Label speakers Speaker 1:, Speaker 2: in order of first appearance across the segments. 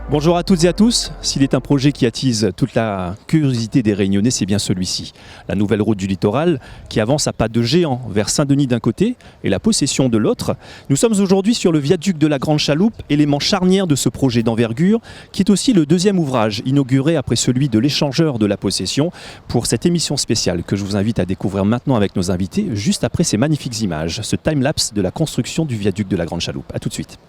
Speaker 1: Bonjour à toutes et à tous. S'il est un projet qui attise toute la curiosité des Réunionnais, c'est bien celui-ci. La nouvelle route du littoral qui avance à pas de géant vers Saint-Denis d'un côté et la Possession de l'autre. Nous sommes aujourd'hui sur le viaduc de la Grande Chaloupe, élément charnière de ce projet d'envergure qui est aussi le deuxième ouvrage inauguré après celui de l'échangeur de la Possession pour cette émission spéciale que je vous invite à découvrir maintenant avec nos invités juste après ces magnifiques images, ce time-lapse de la construction du viaduc de la Grande Chaloupe. A tout de suite.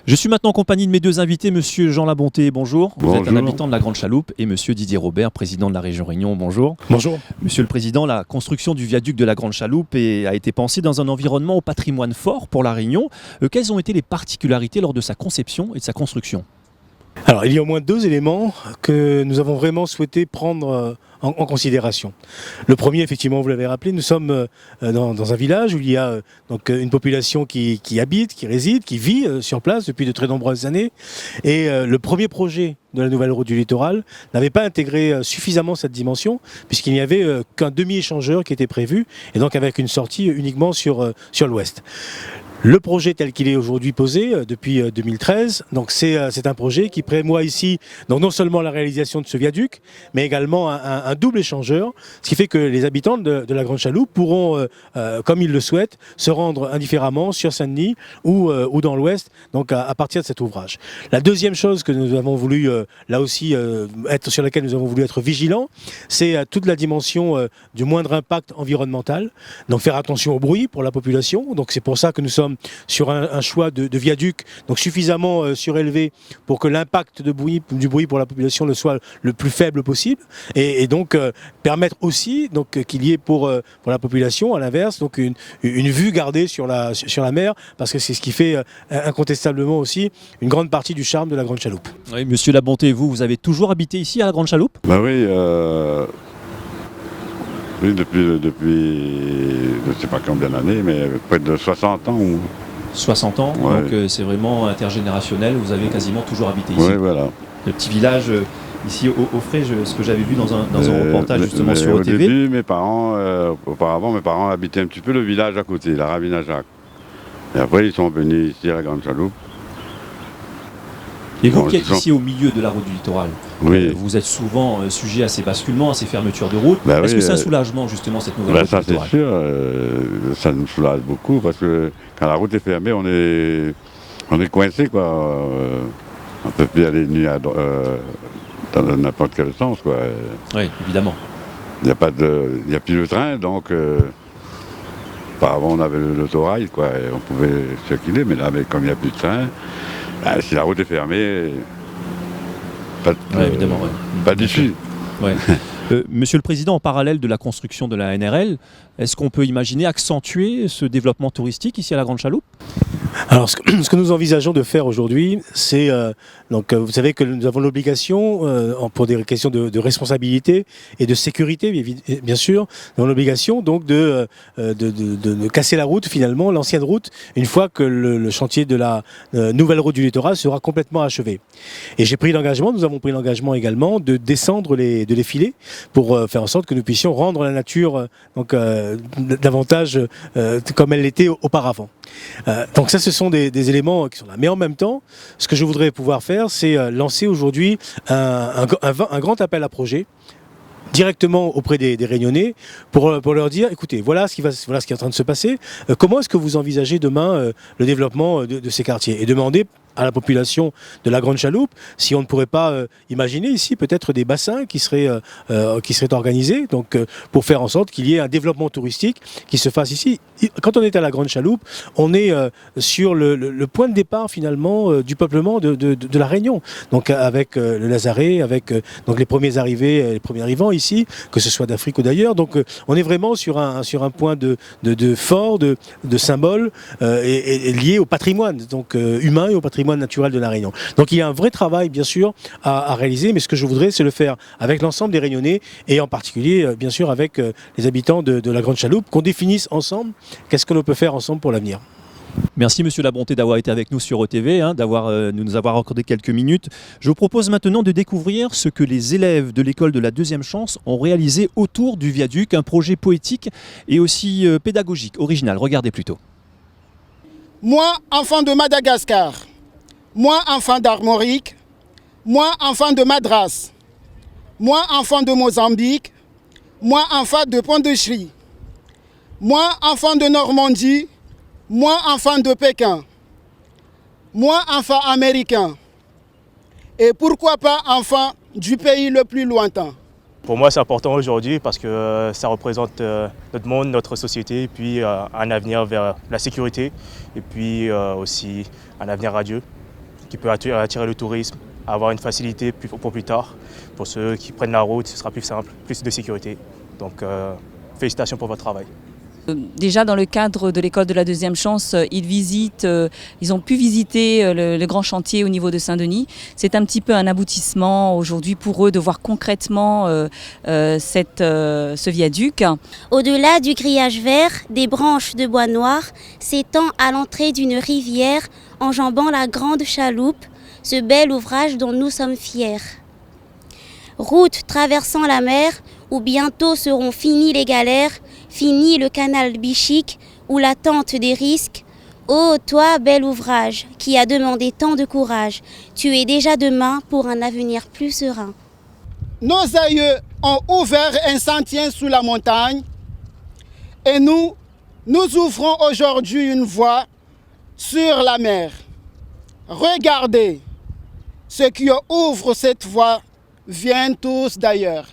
Speaker 1: Je suis maintenant en compagnie de mes deux invités, Monsieur Jean Labonté, bonjour. Vous êtes un habitant de la Grande Chaloupe, et Monsieur Didier Robert, président de la région Réunion, bonjour.
Speaker 2: Bonjour.
Speaker 1: Monsieur le Président, la construction du viaduc de la Grande Chaloupe a été pensée dans un environnement au patrimoine fort pour la Réunion. Quelles ont été les particularités lors de sa conception et de sa construction ?
Speaker 2: Alors, il y a au moins deux éléments que nous avons vraiment souhaité prendre en considération. Le premier, effectivement, vous l'avez rappelé, nous sommes dans un village où il y a donc une population qui habite, qui réside, qui vit sur place depuis de très nombreuses années. Et le premier projet de la nouvelle route du littoral n'avait pas intégré suffisamment cette dimension, puisqu'il n'y avait qu'un demi-échangeur qui était prévu, et donc avec une sortie uniquement sur l'ouest. Le projet tel qu'il est aujourd'hui posé depuis 2013, donc c'est un projet qui prévoit ici donc non seulement la réalisation de ce viaduc, mais également un double échangeur, ce qui fait que les habitants de la Grande Chaloupe pourront, comme ils le souhaitent, se rendre indifféremment sur Saint-Denis ou dans l'ouest, donc à partir de cet ouvrage. La deuxième chose que nous avons voulu, là aussi, sur laquelle nous avons voulu être vigilants, c'est toute la dimension du moindre impact environnemental, donc faire attention au bruit pour la population, donc c'est pour ça que nous sommes sur un choix de viaduc donc suffisamment surélevé pour que l'impact du bruit pour la population ne soit le plus faible possible et donc permettre aussi donc qu'il y ait pour la population à l'inverse donc une vue gardée sur la mer, parce que c'est ce qui fait incontestablement aussi une grande partie du charme de la Grande Chaloupe.
Speaker 1: Oui, Monsieur Labonté, vous avez toujours habité ici à la Grande Chaloupe ?
Speaker 3: Ben oui, oui, depuis je ne sais pas combien d'années, mais près de 60 ans.
Speaker 1: 60 ans,
Speaker 3: ouais.
Speaker 1: Donc c'est vraiment intergénérationnel, vous avez quasiment toujours habité ici.
Speaker 3: Oui, voilà.
Speaker 1: Le petit village ici au frais, ce que j'avais vu dans un reportage justement sur
Speaker 3: au
Speaker 1: OTV.
Speaker 3: Début, auparavant, mes parents habitaient un petit peu le village à côté, la Ravine-à-Jacques. Et après, ils sont venus ici à la Grande Chaloupe.
Speaker 1: Et vous qui êtes ici au milieu de la route du littoral,
Speaker 3: oui.
Speaker 1: Vous êtes souvent sujet à ces basculements, à ces fermetures de route. Est-ce que c'est un soulagement justement cette nouvelle route du littoral ?
Speaker 3: Ça c'est sûr, ça nous soulage beaucoup parce que quand la route est fermée, on est coincé quoi. On ne peut plus aller ni dans n'importe quel sens quoi.
Speaker 1: Oui, évidemment.
Speaker 3: Il n'y a plus de train, donc auparavant on avait l'autorail quoi, et on pouvait circuler, mais là comme il n'y a plus de train, si la route est fermée, pas d'issue.
Speaker 1: Ouais. Monsieur le Président, en parallèle de la construction de la NRL, est-ce qu'on peut imaginer accentuer ce développement touristique ici à la Grande Chaloupe ?
Speaker 2: Alors, ce que nous envisageons de faire aujourd'hui, c'est vous savez que nous avons l'obligation, pour des questions de responsabilité et de sécurité, bien sûr, nous avons l'obligation donc de casser la route finalement, l'ancienne route, une fois que le chantier de la nouvelle route du littoral sera complètement achevé. Et nous avons pris l'engagement également de descendre de les filets pour faire en sorte que nous puissions rendre la nature davantage comme elle l'était auparavant. Donc ça, ce sont des éléments qui sont là. Mais en même temps, ce que je voudrais pouvoir faire, c'est lancer aujourd'hui un grand appel à projet directement auprès des Réunionnais pour leur dire, écoutez, voilà ce qui est en train de se passer. Comment est-ce que vous envisagez demain le développement de ces quartiers? Et demander à la population de la Grande Chaloupe si on ne pourrait pas imaginer ici peut-être des bassins qui seraient organisés pour faire en sorte qu'il y ait un développement touristique qui se fasse ici. Quand on est à la Grande Chaloupe, on est sur le point de départ finalement du peuplement de la Réunion. Donc avec le Lazaret, avec donc les premiers arrivés, les premiers arrivants ici, que ce soit d'Afrique ou d'ailleurs. Donc on est vraiment sur un point de fort, de symbole et lié au patrimoine donc humain et au patrimoine naturel de la Réunion. Donc il y a un vrai travail bien sûr à réaliser, mais ce que je voudrais c'est le faire avec l'ensemble des Réunionnais et en particulier bien sûr avec les habitants de la Grande Chaloupe, qu'on définisse ensemble qu'est-ce que l'on peut faire ensemble pour l'avenir.
Speaker 1: Merci Monsieur Labonté d'avoir été avec nous sur OTV, de nous avoir accordé quelques minutes. Je vous propose maintenant de découvrir ce que les élèves de l'école de la Deuxième Chance ont réalisé autour du viaduc, un projet poétique et aussi pédagogique, original. Regardez plutôt.
Speaker 4: Moi, enfant de Madagascar, moi, enfant d'Armorique, moi, enfant de Madras, moi, enfant de Mozambique, moi, enfant de Pont-de-Chry, moi, enfant de Normandie, moi, enfant de Pékin, moi, enfant américain, et pourquoi pas enfant du pays le plus lointain.
Speaker 5: Pour moi, c'est important aujourd'hui parce que ça représente notre monde, notre société, et puis un avenir vers la sécurité, et puis aussi un avenir radieux qui peut attirer le tourisme, avoir une facilité pour plus tard. Pour ceux qui prennent la route, ce sera plus simple, plus de sécurité. Donc félicitations pour votre travail.
Speaker 6: Déjà dans le cadre de l'école de la Deuxième Chance, ils ont pu visiter le grand chantier au niveau de Saint-Denis. C'est un petit peu un aboutissement aujourd'hui pour eux de voir concrètement ce viaduc.
Speaker 7: Au-delà du grillage vert, des branches de bois noir s'étend à l'entrée d'une rivière enjambant la Grande Chaloupe, ce bel ouvrage dont nous sommes fiers. Route traversant la mer, où bientôt seront finies les galères, fini le canal bichique ou l'attente des risques. Ô toi, bel ouvrage, qui a demandé tant de courage, tu es déjà demain pour un avenir plus serein.
Speaker 4: Nos aïeux ont ouvert un sentier sous la montagne et nous ouvrons aujourd'hui une voie sur la mer. Regardez, ceux qui ouvrent cette voie viennent tous d'ailleurs.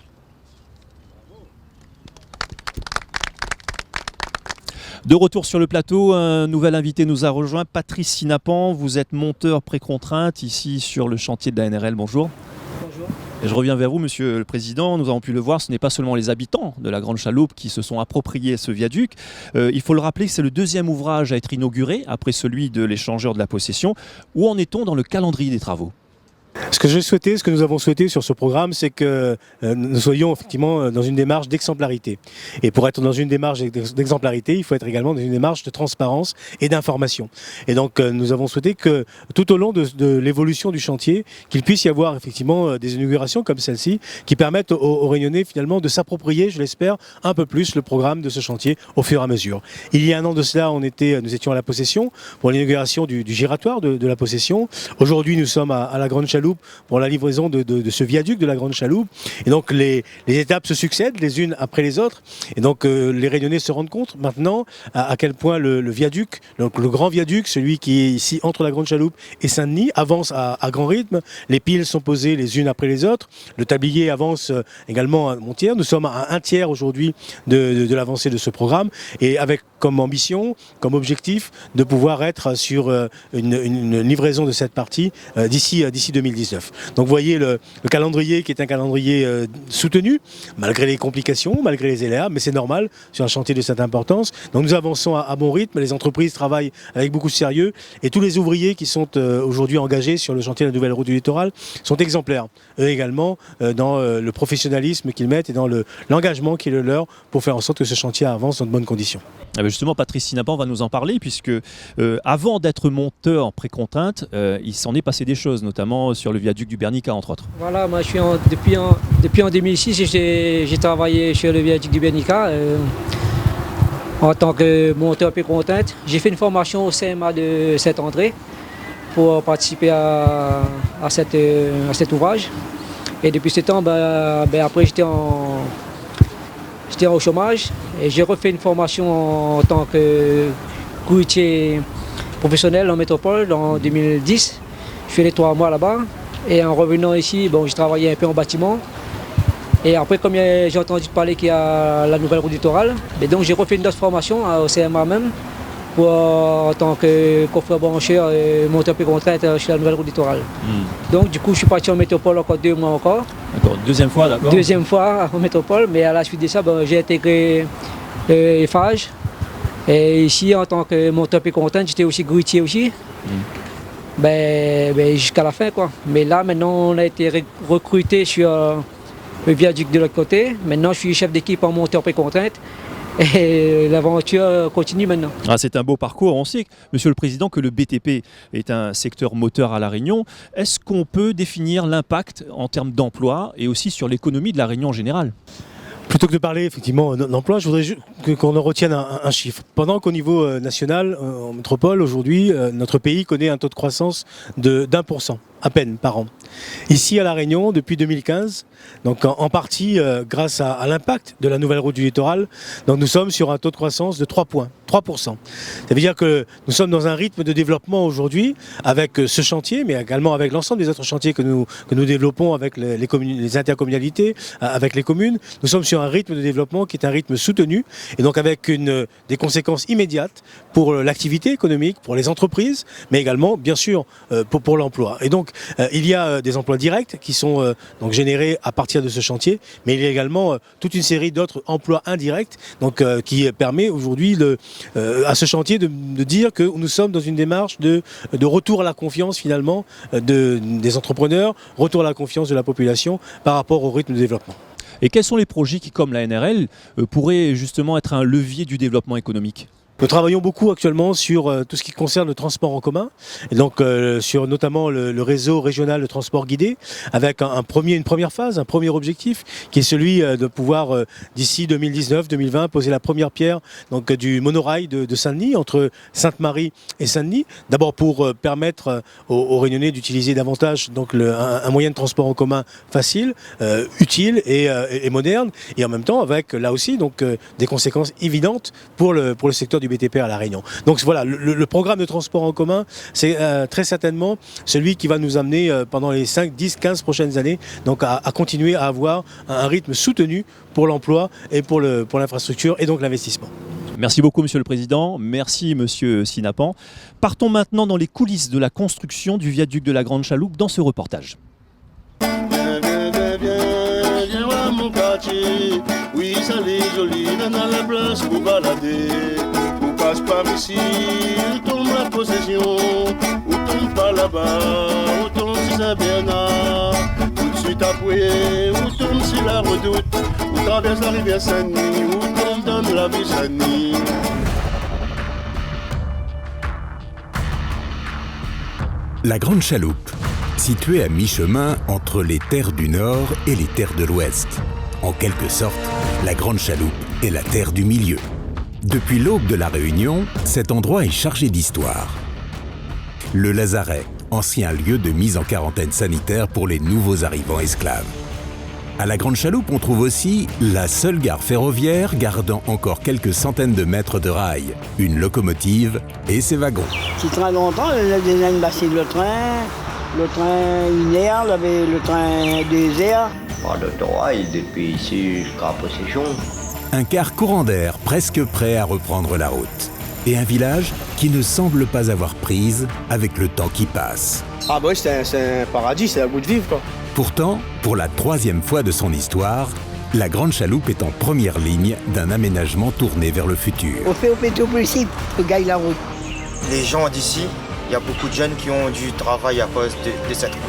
Speaker 1: De retour sur le plateau, un nouvel invité nous a rejoint, Patrice Sinapan. Vous êtes monteur pré-contrainte ici sur le chantier de la NRL. Bonjour.
Speaker 2: Bonjour.
Speaker 1: Et je reviens vers vous, Monsieur le Président. Nous avons pu le voir, ce n'est pas seulement les habitants de la Grande Chaloupe qui se sont appropriés ce viaduc. Il faut le rappeler que c'est le deuxième ouvrage à être inauguré, après celui de l'échangeur de la possession. Où en est-on dans le calendrier des travaux ?
Speaker 2: Ce que nous avons souhaité sur ce programme, c'est que nous soyons effectivement dans une démarche d'exemplarité. Et pour être dans une démarche d'exemplarité, il faut être également dans une démarche de transparence et d'information. Et donc nous avons souhaité que tout au long de l'évolution du chantier, qu'il puisse y avoir effectivement des inaugurations comme celle-ci, qui permettent aux Réunionnais finalement de s'approprier, je l'espère, un peu plus le programme de ce chantier au fur et à mesure. Il y a un an de cela, nous étions à la possession pour l'inauguration du giratoire de la possession. Aujourd'hui, nous sommes à la Grande Chaloupe pour la livraison de ce viaduc de la Grande Chaloupe. Et donc les étapes se succèdent les unes après les autres. Et donc les Réunionnais se rendent compte maintenant à quel point le viaduc, donc le grand viaduc, celui qui est ici entre la Grande Chaloupe et Saint-Denis, avance à grand rythme. Les piles sont posées les unes après les autres. Le tablier avance également à mon tiers. Nous sommes à un tiers aujourd'hui de l'avancée de ce programme. Et avec comme ambition, comme objectif, de pouvoir être sur une livraison de cette partie d'ici 2019. 2019. Donc vous voyez le calendrier qui est un calendrier soutenu, malgré les complications, malgré les aléas, mais c'est normal sur un chantier de cette importance. Donc nous avançons à bon rythme, les entreprises travaillent avec beaucoup de sérieux et tous les ouvriers qui sont aujourd'hui engagés sur le chantier de la nouvelle route du littoral sont exemplaires, eux également, dans le professionnalisme qu'ils mettent et dans l'engagement qui est le leur pour faire en sorte que ce chantier avance dans de bonnes conditions.
Speaker 1: Ah ben justement, Patrice Sinapan va nous en parler puisque avant d'être monteur pré-contrainte, il s'en est passé des choses, notamment sur le viaduc du Bernica entre autres.
Speaker 8: Voilà, moi je suis depuis en 2006, j'ai travaillé sur le viaduc du Bernica en tant que monteur pré-contrainte. J'ai fait une formation au CMA de Saint-André pour participer à cet ouvrage. Et depuis ce temps, après j'étais au chômage et j'ai refait une formation en tant que routier professionnel en métropole en 2010. Je suis allé 3 mois là-bas et en revenant ici, j'ai travaillé un peu en bâtiment. Et après, comme j'ai entendu parler qu'il y a la nouvelle route littorale, donc j'ai refait une autre formation au CMA même en tant que coffreur brancheur et monteur pré-contrainte chez la nouvelle route littorale. Donc du coup, je suis parti en métropole encore 2 mois encore.
Speaker 1: D'accord, deuxième fois, d'accord.
Speaker 8: Deuxième fois en métropole, mais à la suite de ça, j'ai intégré Eiffage. Et ici, en tant que monteur pré-contrainte, j'étais aussi grutier aussi. Jusqu'à la fin, quoi. Mais là, maintenant, on a été recruté sur le viaduc de l'autre côté. Maintenant, je suis chef d'équipe en monteur pré-contrainte. Et l'aventure continue maintenant.
Speaker 1: Ah, c'est un beau parcours. On sait, Monsieur le Président, que le BTP est un secteur moteur à La Réunion. Est-ce qu'on peut définir l'impact en termes d'emploi et aussi sur l'économie de La Réunion en général ?
Speaker 2: Plutôt que de parler effectivement d'emploi, je voudrais qu'on en retienne un chiffre. Pendant qu'au niveau national, en métropole, aujourd'hui, notre pays connaît un taux de croissance d'1%, à peine par an. Ici à La Réunion, depuis 2015, donc en partie grâce à l'impact de la nouvelle route du littoral, donc nous sommes sur un taux de croissance de 3 points, 3%. Ça veut dire que nous sommes dans un rythme de développement aujourd'hui avec ce chantier, mais également avec l'ensemble des autres chantiers que nous développons avec les intercommunalités, avec les communes. Nous sommes sur un rythme de développement qui est un rythme soutenu et donc avec des conséquences immédiates pour l'activité économique, pour les entreprises, mais également bien sûr pour l'emploi. Et donc il y a des emplois directs qui sont donc générés à partir de ce chantier, mais il y a également toute une série d'autres emplois indirects donc, qui permet aujourd'hui à ce chantier de dire que nous sommes dans une démarche de retour à la confiance finalement des entrepreneurs, retour à la confiance de la population par rapport au rythme de développement.
Speaker 1: Et quels sont les projets qui, comme la NRL, pourraient justement être un levier du développement économique ?
Speaker 2: Nous travaillons beaucoup actuellement sur tout ce qui concerne le transport en commun, et donc sur notamment le réseau régional de transport guidé, avec une première phase, un premier objectif, qui est celui de pouvoir, d'ici 2019-2020, poser la première pierre donc, du monorail de Saint-Denis, entre Sainte-Marie et Saint-Denis. D'abord pour permettre aux Réunionnais d'utiliser davantage donc, un moyen de transport en commun facile, utile et moderne, et en même temps avec, là aussi, donc, des conséquences évidentes pour le secteur du BTP à La Réunion. Donc voilà, le programme de transport en commun, c'est très certainement celui qui va nous amener pendant les 5, 10, 15 prochaines années donc à continuer à avoir un rythme soutenu pour l'emploi et pour l'infrastructure et donc l'investissement.
Speaker 1: Merci beaucoup Monsieur le Président, merci Monsieur Sinapan. Partons maintenant dans les coulisses de la construction du viaduc de la Grande Chaloupe dans ce reportage.
Speaker 9: Oui, ça l'est joli, dans la place pour balader. Ou passe par ici, ou tombe la possession, ou tombe par là-bas, ou tombe si c'est Bernard. Tout de suite après, ou tombe sur la redoute, ou traverse la rivière Saint-Denis, ou tombe dans la ville Saint-Denis.
Speaker 10: La Grande Chaloupe, située à mi-chemin entre les terres du Nord et les terres de l'Ouest. En quelque sorte, la Grande Chaloupe est la terre du milieu. Depuis l'aube de la Réunion, cet endroit est chargé d'histoire. Le Lazaret, ancien lieu de mise en quarantaine sanitaire pour les nouveaux arrivants esclaves. À la Grande Chaloupe, on trouve aussi la seule gare ferroviaire gardant encore quelques centaines de mètres de rails, une locomotive et ses wagons.
Speaker 11: C'est très longtemps, il y a déjà une bassine le train linéaire, le train désert.
Speaker 12: Pas d'autorail depuis ici jusqu'à la possession.
Speaker 10: Un quart courant d'air presque prêt à reprendre la route. et un village qui ne semble pas avoir prise avec le temps qui passe.
Speaker 13: Ah bah oui, c'est un paradis, c'est un goût de vivre quoi.
Speaker 10: Pourtant, pour la 3e fois de son histoire, la Grande Chaloupe est en première ligne d'un aménagement tourné vers le futur.
Speaker 11: On fait tout possible pour gagner la route.
Speaker 14: Les gens d'ici, il y a beaucoup de jeunes qui ont du travail à cause de cette route.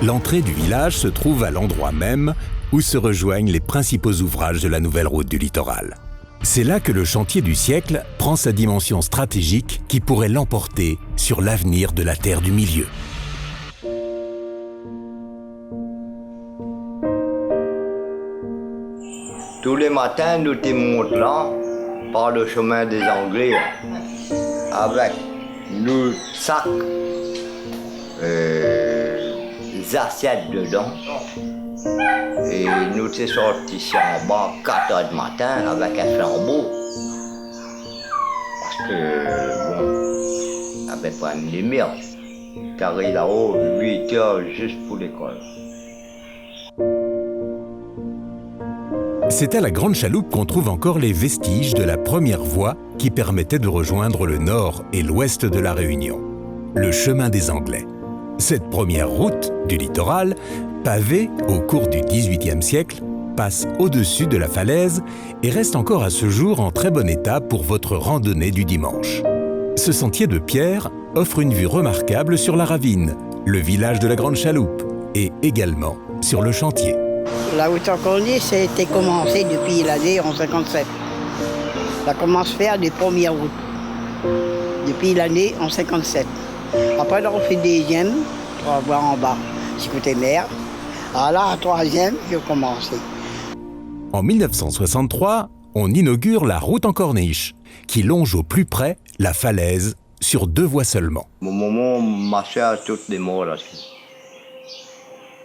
Speaker 10: L'entrée du village se trouve à l'endroit même où se rejoignent les principaux ouvrages de la nouvelle route du littoral. C'est là que le chantier du siècle prend sa dimension stratégique qui pourrait l'emporter sur l'avenir de la terre du milieu.
Speaker 12: Tous les matins, nous te montrons là, par le chemin des Anglais, avec nos sacs, assiettes dedans. Et nous sommes sortis ici en bas 4 h du matin avec un flambeau. Parce que, bon, on n'avait pas une lumière. Carré là-haut, 8 h juste pour l'école.
Speaker 10: C'est à la Grande Chaloupe qu'on trouve encore les vestiges de la première voie qui permettait de rejoindre le nord et l'ouest de la Réunion, le chemin des Anglais. Cette première route du littoral, pavée au cours du XVIIIe siècle, passe au-dessus de la falaise et reste encore à ce jour en très bon état pour votre randonnée du dimanche. Ce sentier de pierre offre une vue remarquable sur la ravine, le village de la Grande Chaloupe et également sur le chantier.
Speaker 11: La route en Cornier, c'était commencé depuis l'année en 57. Ça commence à faire des premières routes depuis l'année en 57. Après, on fait deuxième, on va voir en bas, c'est côté mer. Alors là, à troisième, j'ai commencé.
Speaker 10: En 1963, on inaugure la route en corniche, qui longe au plus près la falaise sur 2 voies seulement.
Speaker 12: Mon maman marchait à toutes les morts là.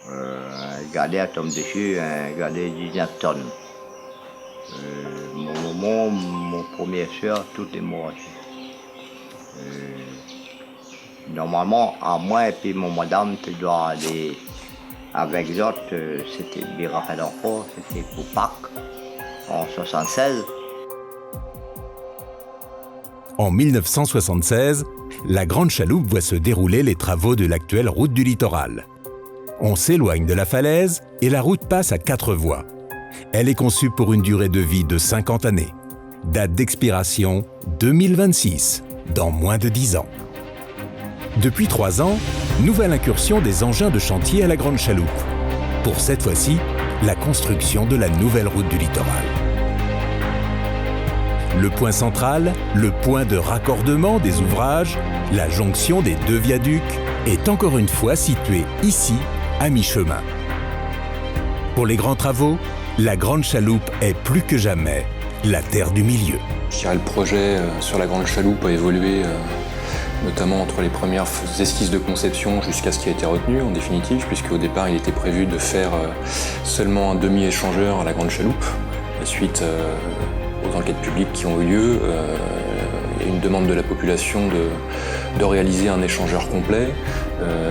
Speaker 12: Un galet à tombe dessus, un galet 19 tonnes. Mon maman, mon premier soeur, toutes les morts. Normalement, à moi et puis mon madame, tu dois aller avec les autres, c'était Birafa d'enfant, c'était pour Pâques, en 1976.
Speaker 10: En 1976, la Grande Chaloupe voit se dérouler les travaux de l'actuelle route du littoral. On s'éloigne de la falaise et la route passe à 4 voies. Elle est conçue pour une durée de vie de 50 années. Date d'expiration 2026, dans moins de 10 ans. Depuis 3 ans, nouvelle incursion des engins de chantier à la Grande Chaloupe. Pour cette fois-ci, la construction de la nouvelle route du littoral. Le point central, le point de raccordement des ouvrages, la jonction des 2 viaducs, est encore une fois situé ici, à mi-chemin. Pour les grands travaux, la Grande Chaloupe est plus que jamais la terre du milieu.
Speaker 15: Je dirais le projet sur la Grande Chaloupe a évolué notamment entre les premières esquisses de conception jusqu'à ce qui a été retenu en définitive, puisqu'au départ il était prévu de faire seulement un demi-échangeur à la Grande Chaloupe. Et suite aux enquêtes publiques qui ont eu lieu, et une demande de la population de réaliser un échangeur complet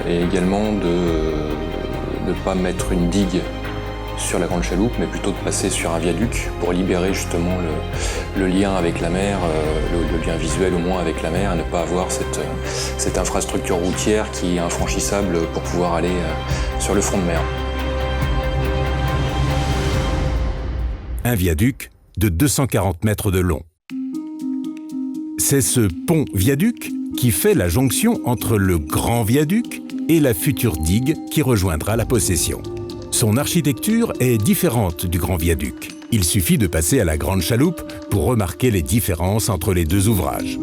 Speaker 15: et également de ne pas mettre une digue sur la Grande Chaloupe, mais plutôt de passer sur un viaduc pour libérer justement le lien avec la mer, le lien visuel au moins avec la mer, et ne pas avoir cette infrastructure routière qui est infranchissable pour pouvoir aller sur le front de mer.
Speaker 10: Un viaduc de 240 mètres de long. C'est ce pont-viaduc qui fait la jonction entre le grand viaduc et la future digue qui rejoindra la possession. Son architecture est différente du grand viaduc. Il suffit de passer à la Grande Chaloupe pour remarquer les différences entre les 2 ouvrages.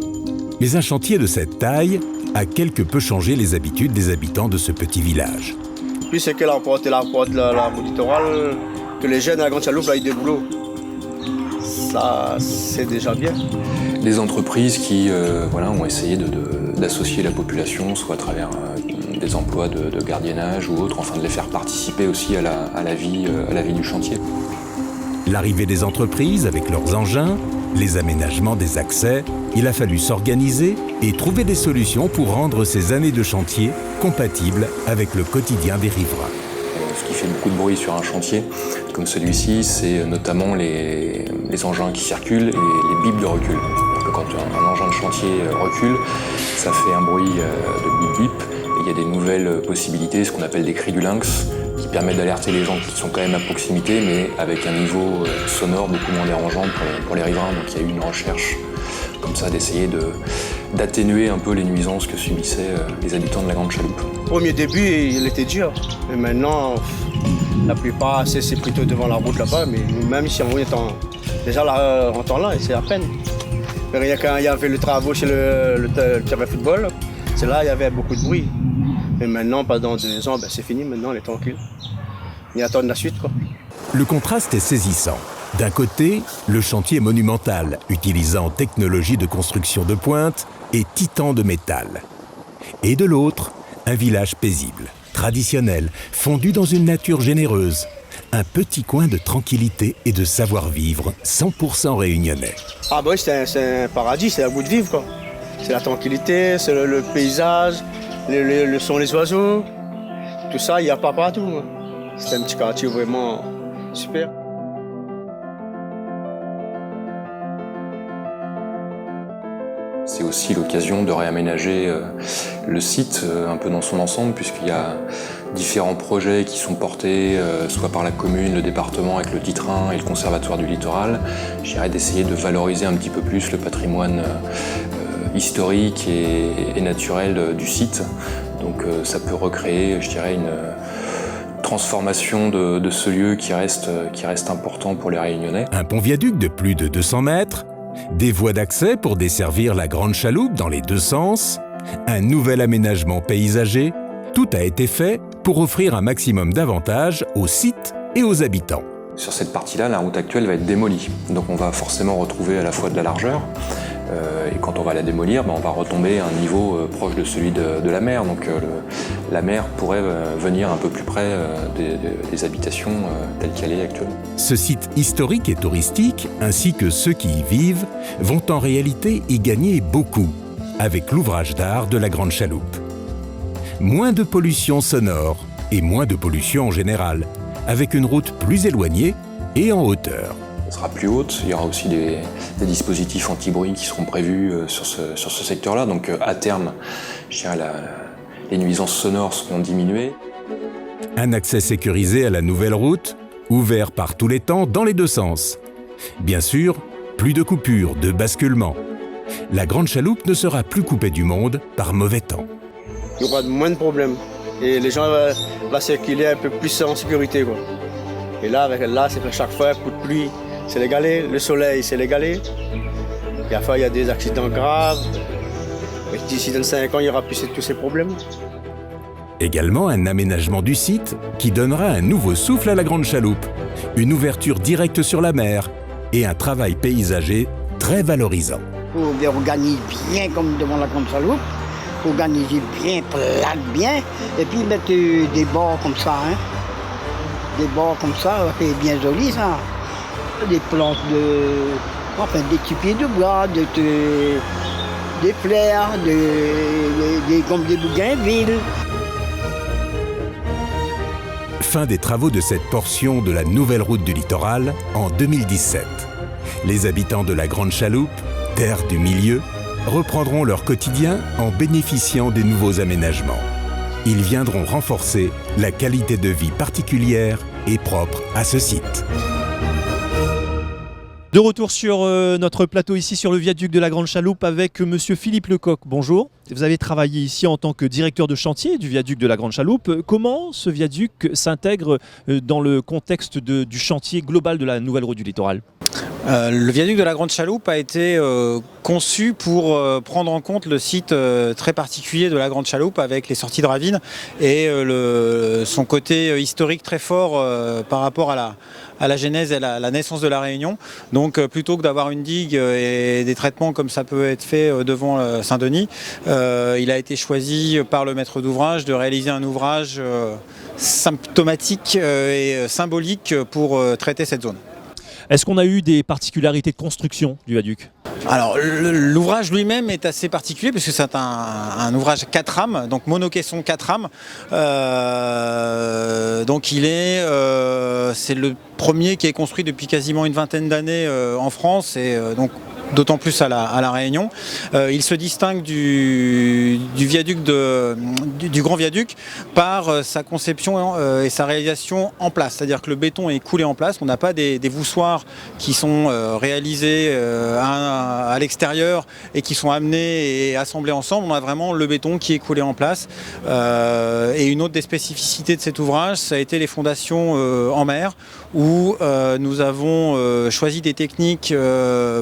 Speaker 10: Mais un chantier de cette taille a quelque peu changé les habitudes des habitants de ce petit village.
Speaker 13: Plus c'est qu'elle emporte la route littorale, que les jeunes à la Grande Chaloupe aient du boulot. Ça, c'est déjà bien.
Speaker 15: Les entreprises qui ont essayé d'associer la population, soit à travers des emplois de gardiennage ou autres, enfin de les faire participer aussi à la vie du chantier.
Speaker 10: L'arrivée des entreprises avec leurs engins, les aménagements des accès, il a fallu s'organiser et trouver des solutions pour rendre ces années de chantier compatibles avec le quotidien des riverains.
Speaker 15: Ce qui fait beaucoup de bruit sur un chantier comme celui-ci, c'est notamment les engins qui circulent et les bips de recul. Donc, quand un engin de chantier recule, ça fait un bruit de bip-bip. Et il y a des nouvelles possibilités, ce qu'on appelle des cris du lynx, qui permettent d'alerter les gens qui sont quand même à proximité, mais avec un niveau sonore beaucoup moins dérangeant pour les riverains. Donc il y a eu une recherche comme ça d'essayer d'atténuer un peu les nuisances que subissaient les habitants de la Grande Chaloupe.
Speaker 13: Au premier début, il était dur. Mais maintenant, la plupart, c'est plutôt devant la route là-bas. Mais nous-mêmes, ici, on est déjà là, en temps là, et c'est à peine. Mais rien quand il y avait le travaux chez le terrain de football, c'est là il y avait beaucoup de bruit. Mais maintenant, pendant 2 ans, c'est fini, maintenant on est tranquille. On y attend la suite, quoi.
Speaker 10: Le contraste est saisissant. D'un côté, le chantier monumental, utilisant technologie de construction de pointe et titans de métal. Et de l'autre, un village paisible, traditionnel, fondu dans une nature généreuse. Un petit coin de tranquillité et de savoir-vivre 100% réunionnais.
Speaker 13: Ah bah oui, c'est un paradis, c'est un goût de vivre, quoi. C'est la tranquillité, c'est le paysage, le son des oiseaux. Tout ça, il n'y a pas partout. C'est un petit quartier vraiment super.
Speaker 15: C'est aussi l'occasion de réaménager le site un peu dans son ensemble, puisqu'il y a différents projets qui sont portés soit par la commune, le département avec le Ditrin et le Conservatoire du Littoral. Je dirais d'essayer de valoriser un petit peu plus le patrimoine historique et naturel du site. Donc ça peut recréer, je dirais, une transformation de ce lieu qui reste important pour les Réunionnais.
Speaker 10: Un pont-viaduc de plus de 200 mètres, des voies d'accès pour desservir la Grande Chaloupe dans les 2 sens, un nouvel aménagement paysager, tout a été fait pour offrir un maximum d'avantages au site et aux habitants.
Speaker 15: Sur cette partie-là, la route actuelle va être démolie. Donc on va forcément retrouver à la fois de la largeur, et quand on va la démolir, on va retomber à un niveau proche de celui de la mer. Donc la mer pourrait venir un peu plus près des habitations telles qu'elle est actuellement.
Speaker 10: Ce site historique et touristique, ainsi que ceux qui y vivent, vont en réalité y gagner beaucoup avec l'ouvrage d'art de la Grande Chaloupe. Moins de pollution sonore et moins de pollution en général, avec une route plus éloignée et en hauteur.
Speaker 15: Elle sera plus haute, il y aura aussi des dispositifs anti-bruit qui seront prévus sur ce secteur-là. Donc à terme, je dirais, les nuisances sonores seront diminuées.
Speaker 10: Un accès sécurisé à la nouvelle route, ouvert par tous les temps dans les 2 sens. Bien sûr, plus de coupures, de basculements. La Grande Chaloupe ne sera plus coupée du monde par mauvais temps.
Speaker 13: Il y aura moins de problèmes. Et les gens vont circuler un peu plus en sécurité, quoi. Et là, c'est que chaque fois, un coup de pluie, c'est les galets. Le soleil, c'est les galets. Et à fois, il y a des accidents graves. Mais d'ici 5 ans, il n'y aura plus tous ces problèmes.
Speaker 10: Également un aménagement du site qui donnera un nouveau souffle à la Grande Chaloupe, une ouverture directe sur la mer et un travail paysager très valorisant.
Speaker 11: Il faut organiser bien comme devant la Grande Chaloupe, il faut organiser bien, plate bien, et puis mettre des bords comme ça. Hein. Des bords comme ça, c'est bien joli ça. Des plantes des petits pieds de bois, des fleurs, comme des bougainvilles.
Speaker 10: Fin des travaux de cette portion de la nouvelle route du littoral en 2017. Les habitants de la Grande Chaloupe, terre du milieu, reprendront leur quotidien en bénéficiant des nouveaux aménagements. Ils viendront renforcer la qualité de vie particulière et propre à ce site.
Speaker 1: De retour sur notre plateau ici sur le viaduc de la Grande Chaloupe avec monsieur Philippe Lecoq. Bonjour. Vous avez travaillé ici en tant que directeur de chantier du viaduc de la Grande Chaloupe. Comment ce viaduc s'intègre dans le contexte du chantier global de la nouvelle route du littoral ?
Speaker 16: Le viaduc de la Grande Chaloupe a été conçu pour prendre en compte le site très particulier de la Grande Chaloupe avec les sorties de ravines et son côté historique très fort par rapport à la genèse et la naissance de la Réunion. Donc plutôt que d'avoir une digue et des traitements comme ça peut être fait devant Saint-Denis, il a été choisi par le maître d'ouvrage de réaliser un ouvrage symptomatique et symbolique pour traiter cette zone.
Speaker 1: Est-ce qu'on a eu des particularités de construction du viaduc ?
Speaker 16: Alors l'ouvrage lui-même est assez particulier puisque c'est un ouvrage 4 rames, donc monocaisson 4 rames. Donc c'est le premier qui est construit depuis quasiment une vingtaine d'années en France et donc d'autant plus à la Réunion. Il se distingue du viaduc du grand viaduc par sa conception et sa réalisation en place. C'est-à-dire que le béton est coulé en place. On n'a pas des voussoirs qui sont réalisés à l'extérieur et qui sont amenés et assemblés ensemble. On a vraiment le béton qui est coulé en place. Et une autre des spécificités de cet ouvrage, ça a été les fondations en mer où nous avons choisi des techniques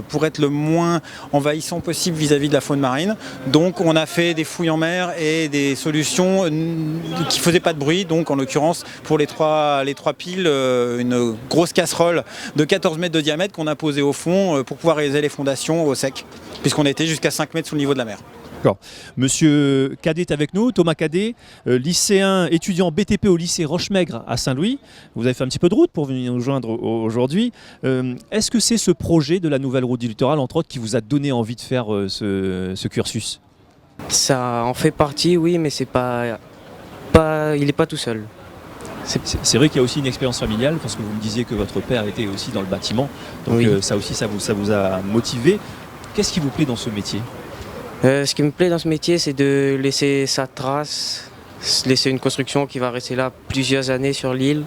Speaker 16: pour être le moins envahissant possible vis-à-vis de la faune marine. Donc on a fait des fouilles en mer et des solutions qui ne faisaient pas de bruit. Donc en l'occurrence pour les trois piles, une grosse casserole de 14 mètres de diamètre qu'on a posée au fond pour pouvoir réaliser les fondations au sec, puisqu'on était jusqu'à 5 mètres sous le niveau de la mer.
Speaker 1: D'accord. Monsieur Cadet est avec nous, Thomas Cadet, lycéen, étudiant BTP au lycée Rochemaigre à Saint-Louis. Vous avez fait un petit peu de route pour venir nous joindre aujourd'hui. Est-ce que c'est ce projet de la nouvelle route du littoral, entre autres, qui vous a donné envie de faire ce cursus ?
Speaker 17: Ça en fait partie, oui, mais il n'est pas tout seul.
Speaker 1: C'est vrai qu'il y a aussi une expérience familiale, parce que vous me disiez que votre père était aussi dans le bâtiment. Donc oui. Ça aussi, ça vous a motivé. Qu'est-ce qui vous plaît dans ce métier ?
Speaker 17: Ce qui me plaît dans ce métier, c'est de laisser sa trace, laisser une construction qui va rester là plusieurs années sur l'île.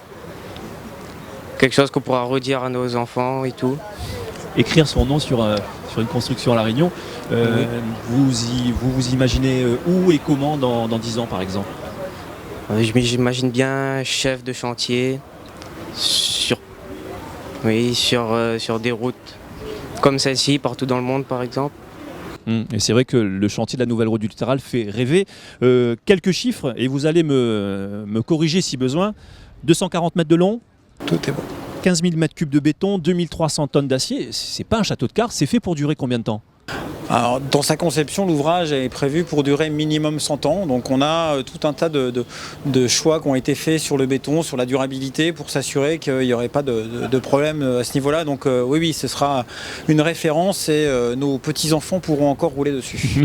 Speaker 17: Quelque chose qu'on pourra redire à nos enfants et tout.
Speaker 1: Écrire son nom sur une construction à La Réunion, oui. vous imaginez où et comment dans 10 ans par exemple ?
Speaker 17: J'imagine bien chef de chantier sur des routes comme celle-ci, partout dans le monde par exemple.
Speaker 1: Et c'est vrai que le chantier de la nouvelle route du littoral fait rêver. Quelques chiffres, et vous allez me corriger si besoin. 240 mètres de long.
Speaker 16: Tout est bon.
Speaker 1: 15 000 mètres cubes de béton, 2300 tonnes d'acier. C'est pas un château de cartes, c'est fait pour durer combien de temps ?
Speaker 16: Alors, dans sa conception, l'ouvrage est prévu pour durer minimum 100 ans. Donc on a tout un tas de choix qui ont été faits sur le béton, sur la durabilité, pour s'assurer qu'il n'y aurait pas de problème à ce niveau-là. Donc oui, ce sera une référence et nos petits-enfants pourront encore rouler dessus.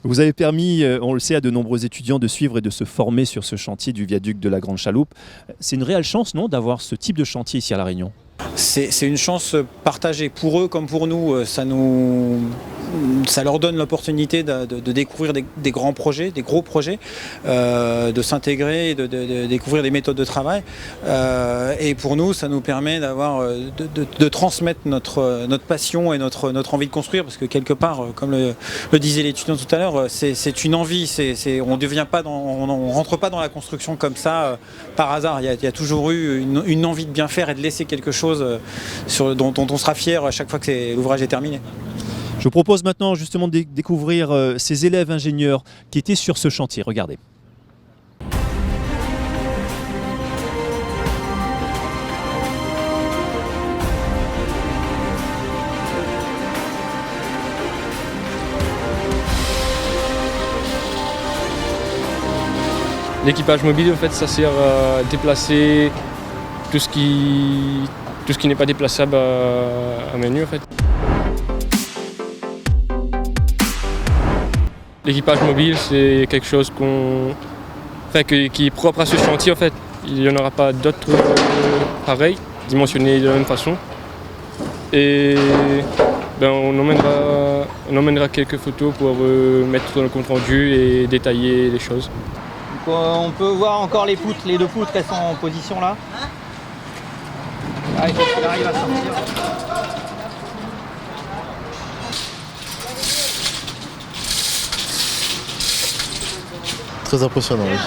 Speaker 1: Vous avez permis, on le sait, à de nombreux étudiants de suivre et de se former sur ce chantier du viaduc de la Grande Chaloupe. C'est une réelle chance, non, d'avoir ce type de chantier ici à La Réunion ?
Speaker 16: C'est une chance partagée pour eux comme pour nous. Ça leur donne l'opportunité de découvrir des grands projets, des gros projets, de s'intégrer, de découvrir des méthodes de travail. Et pour nous, ça nous permet de transmettre notre passion et notre envie de construire, parce que quelque part, comme le disait l'étudiant tout à l'heure, c'est une envie. On ne rentre pas dans la construction comme ça par hasard. Il y a toujours eu une envie de bien faire et de laisser quelque chose dont on sera fier à chaque fois que l'ouvrage est terminé.
Speaker 1: Je vous propose maintenant justement de découvrir ces élèves ingénieurs qui étaient sur ce chantier. Regardez.
Speaker 18: L'équipage mobile, en fait, ça sert à déplacer tout ce qui n'est pas déplaçable à main nue, en fait. L'équipage mobile, c'est quelque chose qui est propre à ce chantier, en fait. Il n'y en aura pas d'autres pareils, dimensionnés de la même façon. Et on emmènera quelques photos pour mettre dans le compte rendu et détailler les choses.
Speaker 19: Donc, on peut voir encore les deux poutres, elles sont en position là. Ah, il faut qu'il arrive à sortir.
Speaker 20: Très impressionnant. Oui.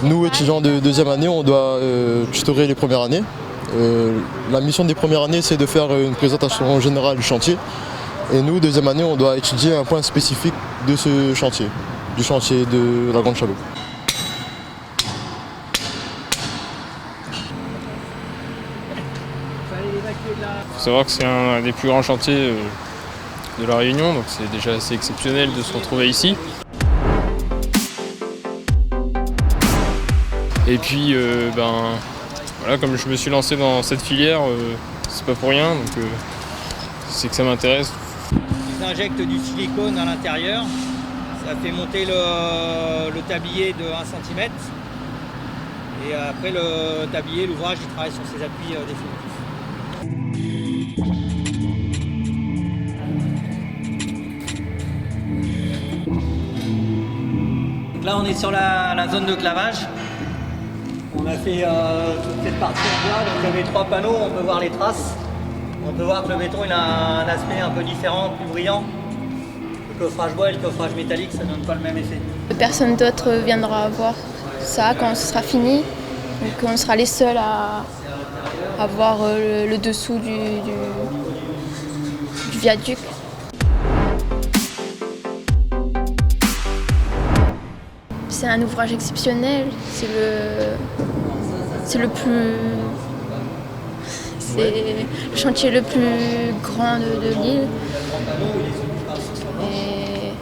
Speaker 20: Nous, étudiants de deuxième année, on doit tutorer les premières années. La mission des premières années, c'est de faire une présentation générale du chantier. Et nous, deuxième année, on doit étudier un point spécifique de ce chantier, du chantier de la Grande Chaloupe.
Speaker 18: Il faut savoir que c'est un des plus grands chantiers de La Réunion, donc c'est déjà assez exceptionnel de se retrouver ici. Et puis, voilà, comme je me suis lancé dans cette filière, c'est pas pour rien, donc c'est que ça m'intéresse.
Speaker 19: Ils injectent du silicone à l'intérieur, ça fait monter le tablier de 1 cm. Et après le tablier, l'ouvrage, il travaille sur ses appuis définitifs. Donc là, on est sur la zone de clavage. On a fait toute cette partie en bois, donc il y avait 3 panneaux, on peut voir les traces. On peut voir que le béton il a un aspect un peu différent, plus brillant. Le coffrage bois et le coffrage métallique, ça donne pas le même effet.
Speaker 21: Personne d'autre viendra voir ça quand ce sera fini. Donc on sera les seuls à voir le dessous du viaduc. C'est un ouvrage exceptionnel, c'est le chantier le plus grand de l'île. Et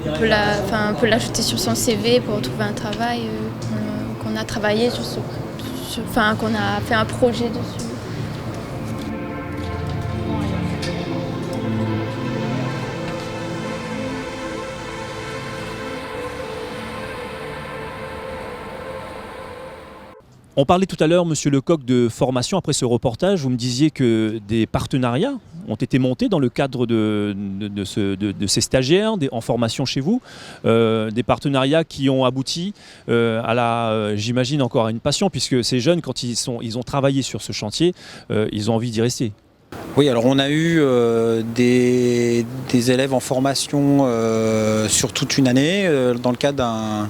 Speaker 21: on peut l'ajouter sur son CV pour trouver un travail qu'on a travaillé qu'on a fait un projet dessus.
Speaker 1: On parlait tout à l'heure, Monsieur Lecoq, de formation. Après ce reportage, vous me disiez que des partenariats ont été montés dans le cadre de ces stagiaires en formation chez vous. Des partenariats qui ont abouti j'imagine encore à une passion, puisque ces jeunes, quand ils ont travaillé sur ce chantier, ils ont envie d'y rester.
Speaker 16: Oui, alors on a eu des élèves en formation sur toute une année, dans le cadre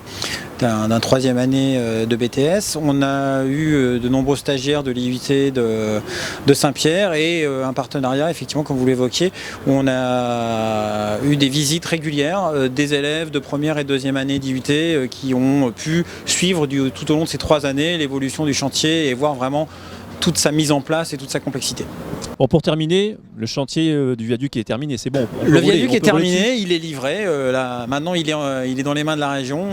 Speaker 16: d'un 3e année de BTS. On a eu de nombreux stagiaires de l'IUT de Saint-Pierre et un partenariat, effectivement, comme vous l'évoquiez, où on a eu des visites régulières des élèves de 1re et 2e année d'IUT qui ont pu suivre tout au long de ces 3 années l'évolution du chantier et voir vraiment toute sa mise en place et toute sa complexité.
Speaker 1: Bon, pour terminer, le chantier du viaduc est terminé, c'est bon.
Speaker 16: Le viaduc est terminé, il est livré. Maintenant, il est dans les mains de la région.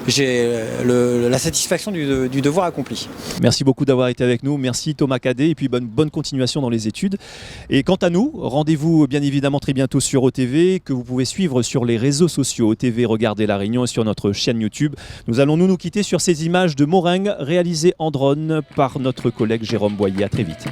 Speaker 16: J'ai la satisfaction du devoir accompli.
Speaker 1: Merci beaucoup d'avoir été avec nous. Merci Thomas Cadet et puis bonne continuation dans les études. Et quant à nous, rendez-vous bien évidemment très bientôt sur OTV, que vous pouvez suivre sur les réseaux sociaux OTV Regardez la Réunion et sur notre chaîne YouTube. Nous allons nous quitter sur ces images de Moreng réalisées en drone par notre collègue Jérôme Boyer. À très vite.